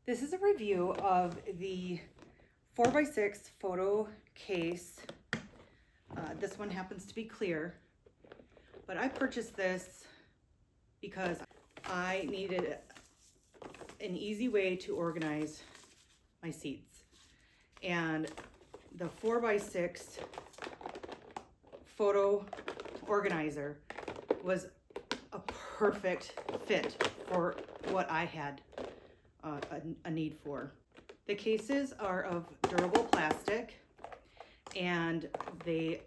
This is a review of the 4x6 photo case. This one happens to be clear, but I purchased this because I needed an easy way to organize my seeds. And the 4x6 photo organizer was a perfect fit for what I had a need for. The cases are of durable plastic and they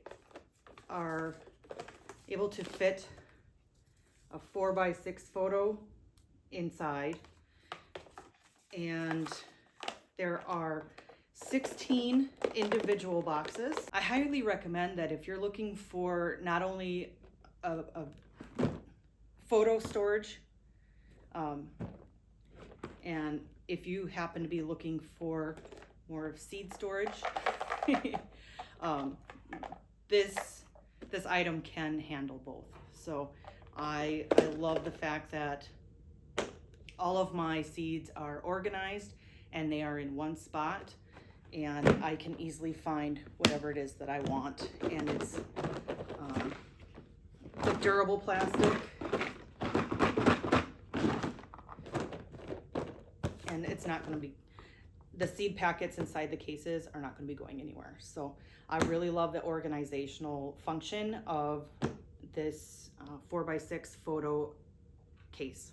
are able to fit a 4x6 photo inside, and there are 16 individual boxes. I highly recommend that if you're looking for not only a photo storage, and if you happen to be looking for more of seed storage, this item can handle both. So I love the fact that all of my seeds are organized and they are in one spot, and I can easily find whatever it is that I want. And it's a durable plastic, and it's not going to be, the seed packets inside the cases are not going to be going anywhere. So I really love the organizational function of this 4x6 photo case.